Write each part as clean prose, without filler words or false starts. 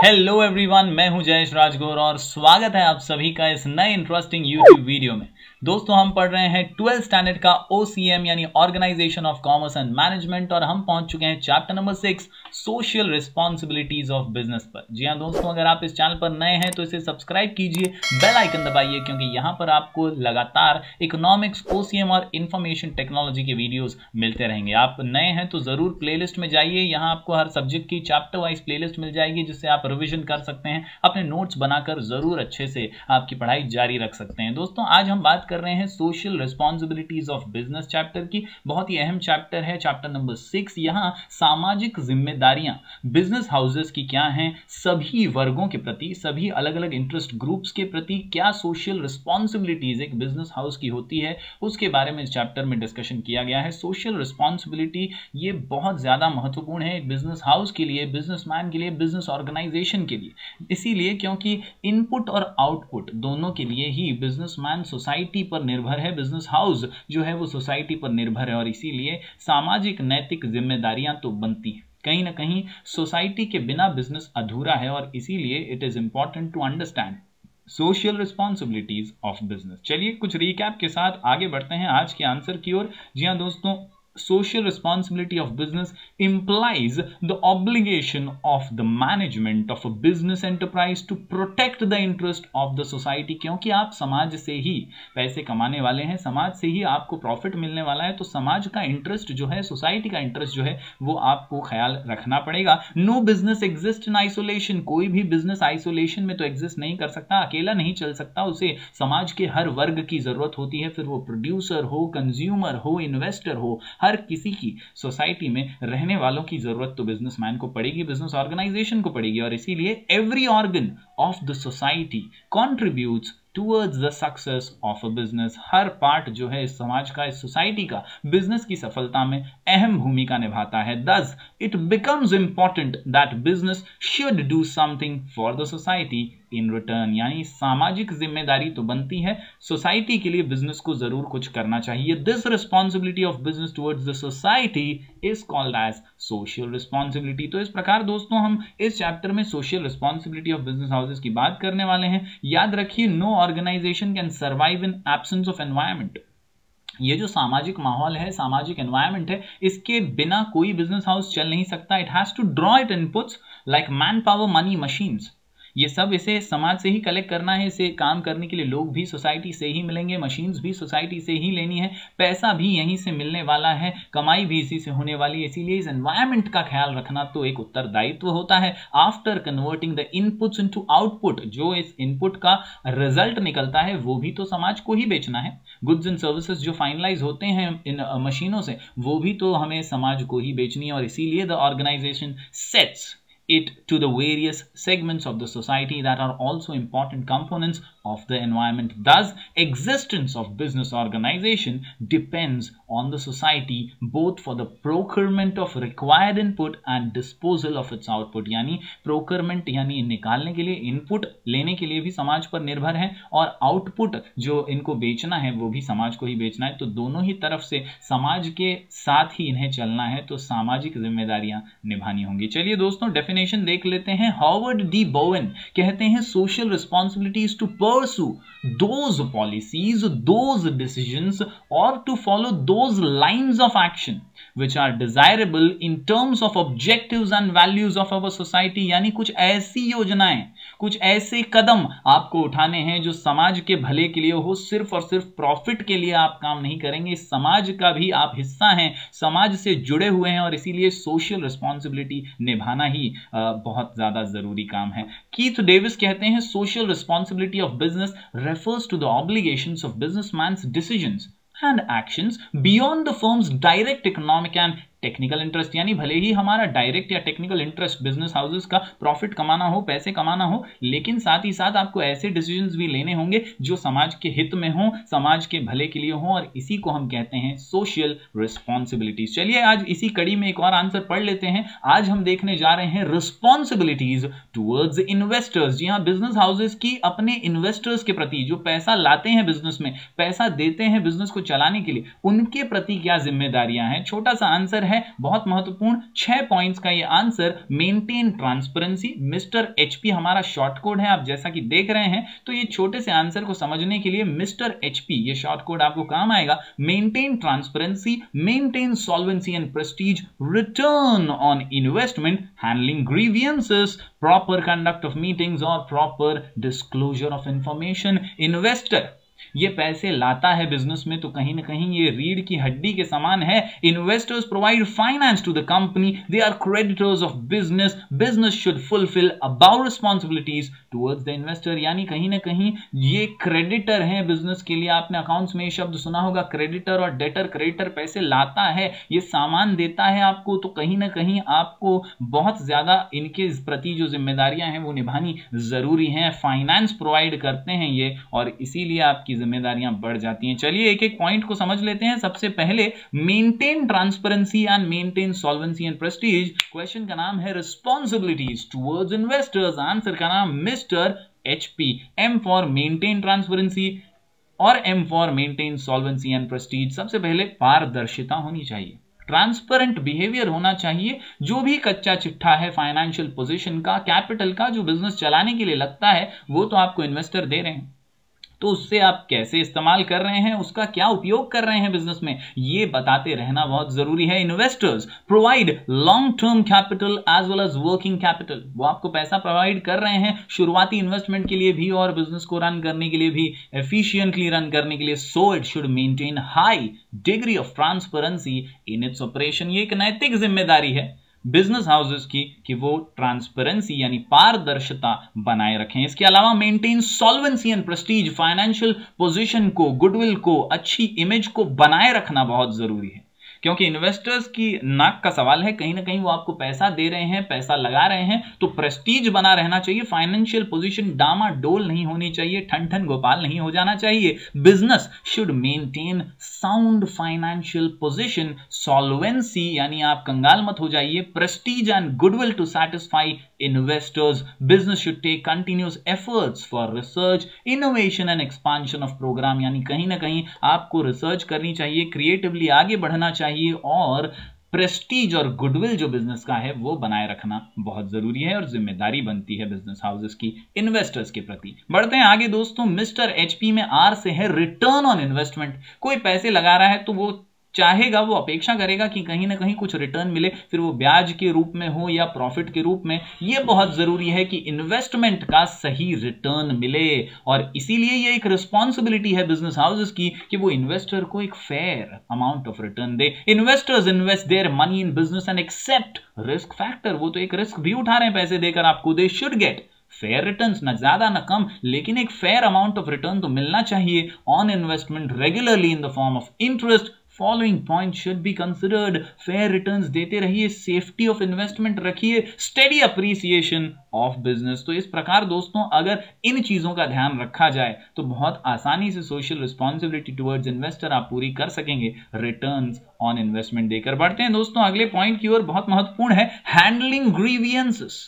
Hello everyone, मैं हूं जयेश राजगौर और स्वागत है आप सभी का इस नए इंटरेस्टिंग यूट्यूब वीडियो में। दोस्तों, हम पढ़ रहे हैं 12th स्टैंडर्ड का OCM यानी organisation of commerce and management और हम पहुंच चुके हैं chapter number 6 social responsibilities of business पर। जी हां दोस्तों, अगर आप इस चैनल पर नए हैं तो इसे सब्सक्राइब कीजिए, बेल आइकन दबाइए, क्योंकि यहां पर आपको लगातार इकोनॉमिक्स, OCM और इंफॉर्मेशन टेक्नोलॉजी के वीडियोस मिलते रहेंगे। आप नए हैं तो जरूर प्लेलिस्ट में जाइए, यहां आपको हर सब्जेक्ट की चैप्टर वाइज प्लेलिस्ट मिल जाएगी जिससे आप रिवीजन कर सकते हैं, अपने नोट्स बनाकर जरूर अच्छे से आपकी पढ़ाई जारी रख सकते हैं। दोस्तों, आज हम बात कर रहे हैं social responsibilities of business chapter की। बहुत ही अहम चैप्टर है, चैप्टर नंबर 6। यहां सामाजिक जिम्मेदारियां बिजनेस हाउसेस की क्या हैं, सभी वर्गों के प्रति, सभी अलग अलग इंटरेस्ट ग्रुप्स के प्रति क्या सोशल रिस्पॉन्सिबिलिटीज एक बिजनेस हाउस की होती है, उसके बारे में इस चैप्टर में डिस्कशन किया गया है। सोशल रिस्पॉन्सिबिलिटी ये बहुत ज्यादा महत्वपूर्ण है एक बिजनेस हाउस के लिए, बिजनेसमैन के लिए, बिजनेस ऑर्गेनाइजेशन के लिए। इसीलिए क्योंकि इनपुट और आउटपुट दोनों के लिए ही बिजनेसमैन सोसाइटी पर निर्भर है, बिजनेस हाउस जो है वो सोसाइटी पर निर्भर है और इसीलिए सामाजिक नैतिक जिम्मेदारियां तो बनती हैं। कहीं ना कहीं सोसाइटी के बिना बिजनेस अधूरा है और इसीलिए it is important to understand social responsibilities of business. चलिए कुछ रिकैप के साथ आगे बढ़ते हैं आज के आंसर की ओर। जी हाँ दोस्तों, social responsibility of business implies the obligation of the management of a business enterprise to protect the interest of the society। क्योंकि आप समाज से ही पैसे कमाने वाले हैं, समाज से ही आपको प्रॉफिट मिलने वाला है, तो समाज का इंटरेस्ट जो है, सोसाइटी का इंटरेस्ट जो है वो आपको ख्याल रखना पड़ेगा। No business exist in isolation. कोई भी बिजनेस आइसोलेशन में तो एग्जिस्ट नहीं कर सकता, अकेला नहीं चल सकता, उसे समाज के हर वर्ग की जरूरत होती है, फिर वो प्रोड्यूसर हो, कंज्यूमर हो, इन्वेस्टर हो, हर किसी की सोसाइटी में रहने वालों की जरूरत तो बिजनेसमैन को पड़ेगी, बिजनेस ऑर्गेनाइजेशन को पड़ेगी और इसीलिए every organ of the society contributes towards the success of a business. Her part जो है इस समाज का, इस सोसाइटी का बिजनेस की सफलता में अहम भूमिका निभाता है। Thus, it becomes important that business should do something for the society in return। यानी सामाजिक जिम्मेदारी तो बनती है, सोसाइटी के लिए बिजनेस को जरूर कुछ करना चाहिए। This responsibility of business towards the society is called as social responsibility। तो इस प्रकार दोस्तों हम इस चैप्टर में social responsibility of business houses की बात करने वाले हैं। याद रखिए, no organisation can survive in absence of environment. ये जो सामाजिक माहौल है, सामाजिक एनवायरनमेंट है, इसके बिना कोई बिजनेस हाउस चल नहीं सकता। It has to draw it inputs like man power, money, machines. ये सब इसे समाज से ही कलेक्ट करना है, इसे काम करने के लिए लोग भी सोसाइटी से ही मिलेंगे, मशीन्स भी सोसाइटी से ही लेनी है, पैसा भी यहीं से मिलने वाला है, कमाई भी इसी से होने वाली है। इसीलिए इस एनवायरनमेंट का ख्याल रखना तो एक उत्तरदायित्व होता है। After converting the inputs into output, जो इस इनपुट का रिजल्ट निकलता है वो भी तो समाज को ही बेचना है। गुड्स एंड सर्विसेज जो फाइनलाइज होते हैं इन मशीनों से, वो भी तो हमें समाज को ही बेचनी है और इसीलिए the organisation sets it to the various segments of the society that are also important components of the environment. Thus, existence of business organization depends on the society both for the procurement of required input and disposal of its output। यानी procurement यानी निकालने के लिए, input लेने के लिए भी समाज पर निर्भर है और output जो इनको बेचना है वो भी समाज को ही बेचना है। तो दोनों ही तरफ से समाज के साथ ही इन्हें चलना है, तो सामाजिक जिम्मेदारियां निभानी होंगी। चलिए दोस्तों, डेफिनेशन देख लेते हैं। हॉवर्ड डी बोवेन कहते हैं social responsibilities to pursue those policies, those decisions or to follow those lines of action which are desirable in terms of objectives and values of our society। यानी कुछ ऐसी योजनाएं, कुछ ऐसे कदम आपको उठाने हैं जो समाज के भले के लिए हो, सिर्फ और सिर्फ प्रॉफिट के लिए आप काम नहीं करेंगे, समाज का भी आप हिस्सा हैं, समाज से जुड़े हुए हैं और इसीलिए सोशल रिस्पॉन्सिबिलिटी निभाना ही बहुत ज्यादा जरूरी काम है। कीथ डेविस कहते हैं social responsibility of business refers to the obligations of businessman's decisions and actions beyond the firm's direct economic and technical interest. यानी भले ही हमारा डायरेक्ट या टेक्निकल इंटरेस्ट बिजनेस हाउसेस का प्रॉफिट कमाना हो, पैसे कमाना हो, लेकिन साथ ही साथ आपको ऐसे डिसीजंस भी लेने होंगे जो समाज के हित में हो, समाज के भले के लिए हो और इसी को हम कहते हैं सोशल रिस्पॉन्सिबिलिटीज। चलिए आज इसी कड़ी में एक और आंसर पढ़ लेते हैं। आज हम देखने जा रहे हैं रिस्पॉन्सिबिलिटीज टुवर्ड्स इन्वेस्टर्स। जी हाँ, बिजनेस हाउसेस की अपने इन्वेस्टर्स के प्रति, जो पैसा लाते हैं बिजनेस में, पैसा देते हैं बिजनेस को चलाने के लिए, उनके प्रति क्या जिम्मेदारियां हैं। छोटा सा आंसर है बहुत महत्वपूर्ण 6 पॉइंट्स का ये answer, maintain transparency. Mister HP हमारा शॉर्ट कोड है, आप जैसा कि देख रहे हैं। तो ये छोटे से आंसर को समझने के लिए मिस्टर एचपी ये शॉर्ट कोड आपको काम आएगा। Maintain transparency, maintain solvency and prestige, return on investment, handling grievances, proper conduct of meetings और proper disclosure of information. Investor ये पैसे लाता है बिजनेस में, तो कहीं ना कहीं ये रीढ़ की हड्डी के समान है। Investors provide finance to the company, they are creditors of business, business should fulfil about responsibilities towards the investor. यानी कहीं ना कहीं ये क्रेडिटर हैं बिजनेस के लिए। आपने अकाउंट्स में ये शब्द सुना होगा, क्रेडिटर और डेटर। क्रेडिटर पैसे लाता है, ये सामान देता है आपको, तो कहीं ना कहीं आपको बहुत ज्यादा इनके प्रति जो जिम्मेदारियां हैं वो निभानी जरूरी है। फाइनेंस प्रोवाइड करते हैं ये, और इसीलिए आपकी जिम्मेदारियां बढ़ जाती हैं। चलिए एक एक पॉइंट को समझ लेते हैं। सबसे पहले maintain transparency and maintain solvency and prestige. Question का नाम है रिस्पॉन्सिबिलिटीज टुवर्ड्स इन्वेस्टर्स, आंसर का नाम mister HP. M for maintain transparency और M for maintain solvency and prestige. सबसे पहले पारदर्शिता होनी चाहिए, ट्रांसपेरेंट बिहेवियर होना चाहिए। जो भी कच्चा चिट्ठा है फाइनेंशियल पोजीशन का, कैपिटल का, जो बिजनेस चलाने के लिए लगता है, वो तो आपको इन्वेस्टर दे रहे हैं, तो उससे आप कैसे इस्तेमाल कर रहे हैं, उसका क्या उपयोग कर रहे हैं बिजनेस में, ये बताते रहना बहुत जरूरी है। Investors provide long term capital as well as working capital. वो आपको पैसा प्रोवाइड कर रहे हैं शुरुआती इन्वेस्टमेंट के लिए भी और बिजनेस को रन करने के लिए भी, एफिशिएंटली रन करने के लिए। So it should maintain high degree of transparency in its operation. ये एक नैतिक जिम्मेदारी है बिजनेस हाउसेस की कि वो ट्रांसपेरेंसी यानी पारदर्शिता बनाए रखें। इसके अलावा maintain solvency and Prestige, financial position को, गुडविल को, अच्छी इमेज को बनाए रखना बहुत जरूरी है, क्योंकि इन्वेस्टर्स की नाक का सवाल है। कहीं ना कहीं वो आपको पैसा दे रहे हैं, पैसा लगा रहे हैं, तो प्रेस्टीज बना रहना चाहिए। फाइनेंशियल पोजीशन डामाडोल नहीं होनी चाहिए, ठन ठन गोपाल नहीं हो जाना चाहिए। Business should maintain sound financial position, solvency यानी आप कंगाल मत हो जाइए, prestige and goodwill to satisfy investors. Business should take continuous efforts for research, innovation and expansion of programme. यानी कहीं ना कहीं आपको रिसर्च करनी चाहिए, क्रिएटिवली आगे बढ़ना चाहिए, और प्रेस्टीज और गुडविल जो बिजनेस का है वो बनाए रखना बहुत जरूरी है और जिम्मेदारी बनती है बिजनेस हाउसेस की इन्वेस्टर्स के प्रति। बढ़ते हैं आगे दोस्तों। मिस्टर एचपी में आर से है रिटर्न ऑन इन्वेस्टमेंट। कोई पैसे लगा रहा है तो वो चाहेगा, वो अपेक्षा करेगा कि कहीं ना कहीं कुछ रिटर्न मिले, फिर वो ब्याज के रूप में हो या प्रॉफिट के रूप में। ये बहुत जरूरी है कि इन्वेस्टमेंट का सही रिटर्न मिले, और इसीलिए ये एक रिस्पॉन्सिबिलिटी है बिजनेस हाउसेस की कि वो इन्वेस्टर को एक फेयर अमाउंट ऑफ रिटर्न दे। Investors invest their money in business and accept risk factor. वो तो एक रिस्क भी उठा रहे हैं पैसे देकर आपको। They should get fair returns, ना ज्यादा ना कम, लेकिन एक फेयर अमाउंट ऑफ रिटर्न तो मिलना चाहिए on investment regularly in the form of interest. Following point should be considered. Fair returns देते रहिए, सेफ्टी ऑफ इन्वेस्टमेंट रखिए, स्टेडी अप्रिसिएशन ऑफ बिजनेस। तो इस प्रकार दोस्तों अगर इन चीजों का ध्यान रखा जाए तो बहुत आसानी से सोशल रिस्पॉन्सिबिलिटी टुवर्ड्स इन्वेस्टर आप पूरी कर सकेंगे रिटर्न्स ऑन इन्वेस्टमेंट देकर। बढ़ते हैं दोस्तों अगले पॉइंट की ओर, बहुत महत्वपूर्ण है, हैंडलिंग ग्रीवियंसेस।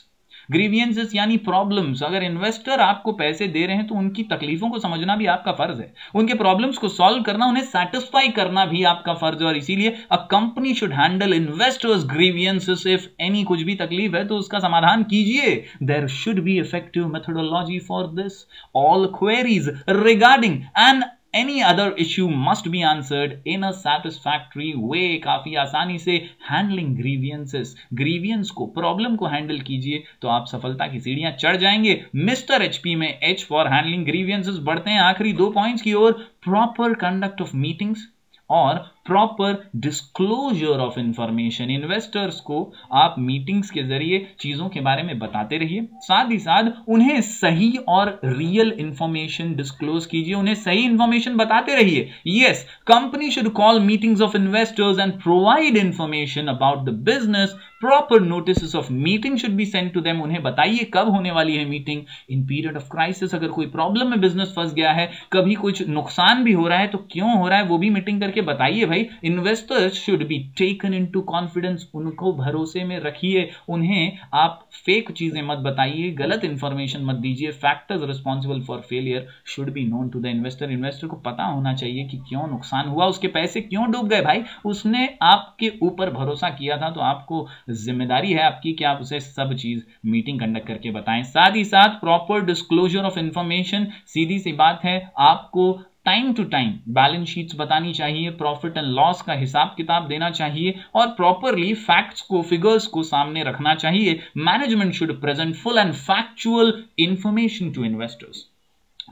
ग्रीवियंसेस यानी प्रॉब्लम्स। अगर इन्वेस्टर आपको पैसे दे रहे हैं तो उनकी तकलीफों को समझना भी आपका फर्ज है, उनके प्रॉब्लम्स को सॉल्व करना, उन्हें सेटिस्फाई करना भी आपका फर्ज है। और इसीलिए a company should handle investors grievances. If any कुछ भी तकलीफ है तो उसका समाधान कीजिए। There should be effective methodology for this. All queries regarding and any other issue must be answered in a satisfactory way। काफी आसानी से handling grievances, grievance को, प्रॉब्लम को हैंडल कीजिए तो आप सफलता की सीढ़ियां चढ़ जाएंगे। मिस्टर एचपी में H फॉर हैंडलिंग ग्रीवियंसेस। बढ़ते हैं आखिरी 2 पॉइंट्स की ओर, प्रॉपर कंडक्ट ऑफ मीटिंग्स और proper disclosure of information. Investors को आप मीटिंग्स के जरिए चीजों के बारे में बताते रहिए, साथ ही साथ उन्हें सही और रियल इंफॉर्मेशन डिस्क्लोज कीजिए, उन्हें सही इंफॉर्मेशन बताते रहिए। Yes, company should call meetings of investors and provide information about the business. Proper notice of meeting should be sent to them. उन्हें बताइए कब होने वाली है meeting. In period of crisis, अगर कोई प्रॉब्लम में बिजनेस फंस गया है, कभी कुछ नुकसान भी हो रहा है तो क्यों हो रहा है वो भी मीटिंग करके बताइए भाई। भाई investors should be taken into confidence, उनको भरोसे में रखिए, उन्हें आप फेक चीजें मत बताइए, गलत इंफॉर्मेशन मत दीजिए। Factors responsible for failure should be known to the investor, investor को पता होना चाहिए कि क्यों नुकसान हुआ, उसके पैसे क्यों डूब गए। भाई उसने आपके ऊपर भरोसा किया था, तो आपको जिम्मेदारी है आपकी कि आप उसे सब चीज मीटिंग कंडक्ट करके बताएं। साथ ही साथ प्रॉपर डिस्क्लोजर ऑफ इंफॉर्मेशन, सीधी सी बात है, आपको time to time balance sheets बतानी चाहिए, प्रॉफिट एंड लॉस का हिसाब किताब देना चाहिए और प्रॉपरली फैक्ट्स को, फिगर्स को सामने रखना चाहिए। Management should present full and factual information to investors.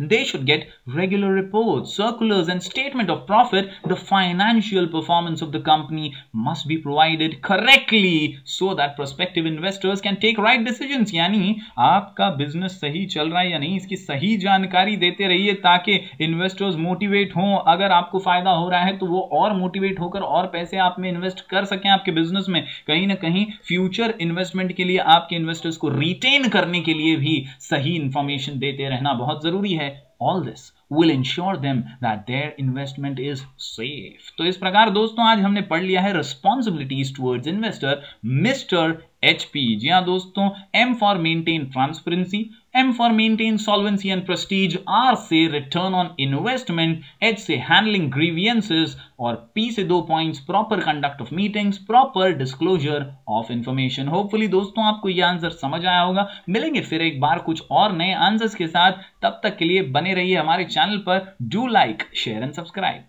They should get regular reports, circulars, and statement of profit. The financial performance of the company must be provided correctly so that prospective investors can take right decisions. यानी आपका business सही चल रहा है या नहीं, इसकी सही जानकारी देते रहिए ताकि इन्वेस्टर्स मोटिवेट हों। अगर आपको फायदा हो रहा है तो वो और मोटिवेट होकर और पैसे आप में इन्वेस्ट कर सकें आपके बिजनेस में। कहीं ना कहीं फ्यूचर इन्वेस्टमेंट के लिए, आपके इन्वेस्टर्स को रिटेन करने के लिए भी सही इंफॉर्मेशन देते रहना बहुत जरूरी है। All this will ensure them that their investment is safe. तो इस प्रकार दोस्तों आज हमने पढ़ लिया है responsibilities towards investor, mister HP। जी हाँ दोस्तों, M for maintain transparency, M for maintain solvency and prestige, R से return on investment, H से handling grievances और P से 2 points proper conduct of meetings, proper disclosure of information। Hopefully दोस्तों आपको ये answer समझ आया होगा। मिलेंगे फिर एक बार कुछ और नए आंसर्स के साथ, तब तक के लिए बने रहिए हमारे चैनल पर। Do like, share and subscribe.